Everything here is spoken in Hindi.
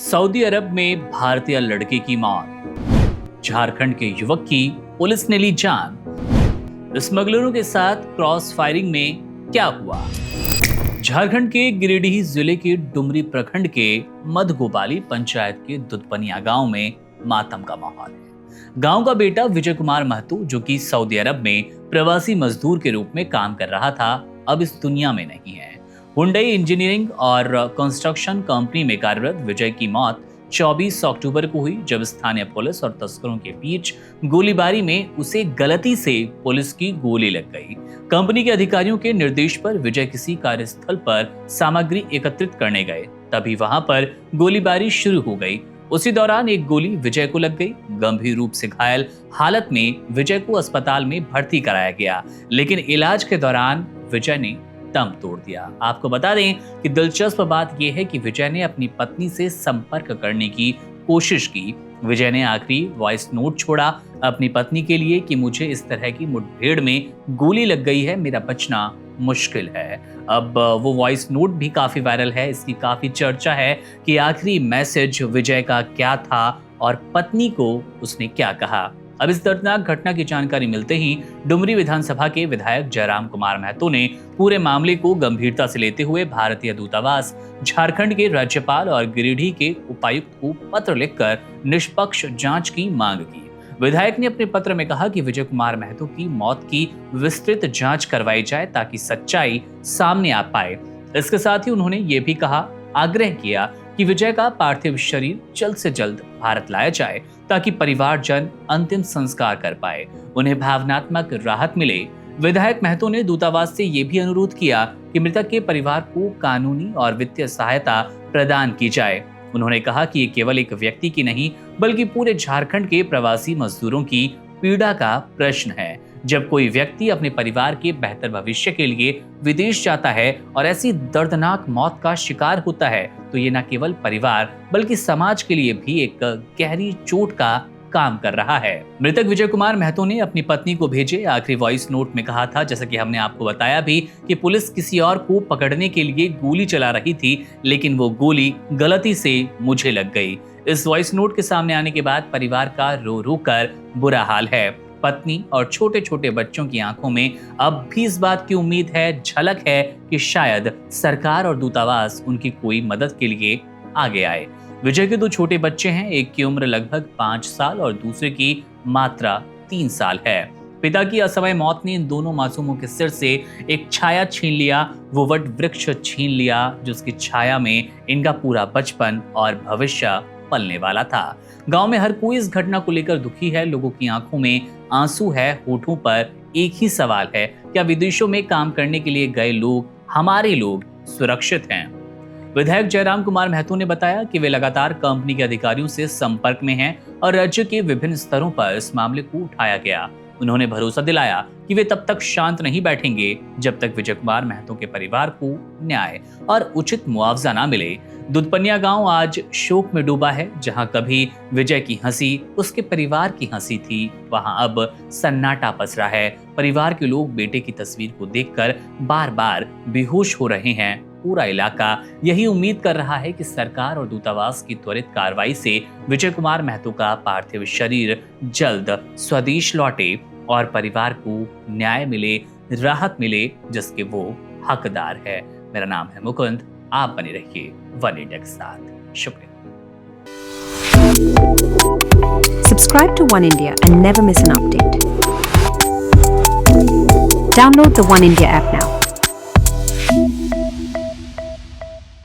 सऊदी अरब में भारतीय लड़के की मौत। झारखंड के युवक की पुलिस ने ली जान। स्मगलरों के साथ क्रॉस फायरिंग में क्या हुआ? झारखंड के गिरिडीह जिले के डुमरी प्रखंड के मधगोपाली पंचायत के दुधपनिया गांव में मातम का माहौल है। गांव का बेटा विजय कुमार महतो, जो कि सऊदी अरब में प्रवासी मजदूर के रूप में काम कर रहा था, अब इस दुनिया में नहीं है। हुंडई इंजीनियरिंग और कंस्ट्रक्शन कंपनी में कार्यरत विजय की मौत 24 अक्टूबर को हुई, जब स्थानीय पुलिस और तस्करों के बीच गोलीबारी में उसे गलती से पुलिस की गोली लग गई। कंपनी के अधिकारियों के निर्देश पर विजय किसी कार्यस्थल पर सामग्री एकत्रित करने गए, तभी वहां पर गोलीबारी शुरू हो गई। उसी दौरान एक गोली विजय को लग गई। गंभीर रूप से घायल हालत में विजय को अस्पताल में भर्ती कराया गया, लेकिन इलाज के दौरान विजय ने दम तोड़ दिया। आपको बता दें कि दिलचस्प बात यह है कि विजय ने अपनी पत्नी से संपर्क करने की कोशिश की। विजय ने आखिरी वॉइस नोट छोड़ा अपनी पत्नी के लिए कि मुझे इस तरह की मुठभेड़ में गोली लग गई है, मेरा बचना मुश्किल है। अब वो वॉइस नोट भी काफी वायरल है। इसकी काफी चर्चा है कि आखिरी मैसेज विजय का क्या था और पत्नी को उसने क्या कहा। अब इस दर्दनाक घटना की जानकारी मिलते ही डुमरी विधानसभा के विधायक जयराम कुमार महतो ने पूरे मामले को गंभीरता से लेते हुए भारतीय दूतावास, झारखंड के राज्यपाल और गिरिडीह के उपायुक्त को पत्र लिखकर निष्पक्ष जांच की मांग की। विधायक ने अपने पत्र में कहा कि विजय कुमार महतो की मौत की विस्तृत जांच करवाई जाए ताकि सच्चाई सामने आ पाए। इसके साथ ही उन्होंने ये भी आग्रह किया कि विजय का पार्थिव शरीर जल्द से जल्द भारत लाया जाए ताकि परिवारजन अंतिम संस्कार कर पाए, उन्हें भावनात्मक राहत मिले। विधायक महतो ने दूतावास से यह भी अनुरोध किया कि मृतक के परिवार को कानूनी और वित्तीय सहायता प्रदान की जाए। उन्होंने कहा कि ये केवल एक व्यक्ति की नहीं, बल्कि पूरे झारखंड के प्रवासी मजदूरों की पीड़ा का प्रश्न है। जब कोई व्यक्ति अपने परिवार के बेहतर भविष्य के लिए विदेश जाता है और ऐसी दर्दनाक मौत का शिकार होता है, तो ये न केवल परिवार बल्कि समाज के लिए भी एक गहरी चोट का काम कर रहा है। मृतक विजय कुमार महतो ने अपनी पत्नी को भेजे आखिरी वॉइस नोट में कहा था, जैसा कि हमने आपको बताया भी, कि पुलिस किसी और को पकड़ने के लिए गोली चला रही थी, लेकिन वो गोली गलती से मुझे लग गई। इस वॉइस नोट के सामने आने के बाद परिवार का रो रो कर बुरा हाल है। पत्नी और छोटे छोटे बच्चों की आंखों में अब भी इस बात की उम्मीद है, झलक है कि शायद सरकार और दूतावास उनकी कोई मदद के लिए आगे आए। विजय के 2 छोटे बच्चे हैं, एक की उम्र लगभग 5 साल और दूसरे की मात्रा 3 साल है। पिता की असमय मौत ने इन दोनों मासूमों के सिर से एक छाया छीन लिया, वो वट वृक्ष छीन लिया जिसकी छाया में इनका पूरा बचपन और भविष्य पलने वाला था। गांव में हर कोई इस घटना को लेकर दुखी है। लोगों की आंखों में आंसू है, होठों पर एक ही सवाल है, क्या विदेशों में काम करने के लिए गए लोग, हमारे लोग सुरक्षित हैं? विधायक जयराम कुमार महतो ने बताया कि वे लगातार कंपनी के अधिकारियों से संपर्क में हैं और राज्य के विभिन्न स्तरों पर इस मामले को उठाया गया। उन्होंने भरोसा दिलाया कि वे तब तक शांत नहीं बैठेंगे जब तक विजय कुमार महतो के परिवार को न्याय और उचित मुआवजा न मिले। दुधपनिया गांव आज शोक में डूबा है। जहां कभी विजय की हंसी उसके परिवार की हंसी थी, वहां अब सन्नाटा पसरा है। परिवार के लोग बेटे की तस्वीर को देखकर बार बार बेहोश हो रहे हैं। पूरा इलाका यही उम्मीद कर रहा है कि सरकार और दूतावास की त्वरित कार्रवाई से विजय कुमार महतो का पार्थिव शरीर जल्द स्वदेश लौटे और परिवार को न्याय मिले, राहत मिले, जिसके वो हकदार है। मेरा नाम है मुकुंद, आप बने रहिए वन इंडिया के साथ। शुक्रिया। Subscribe to One India and never miss an update. Download the One India app now.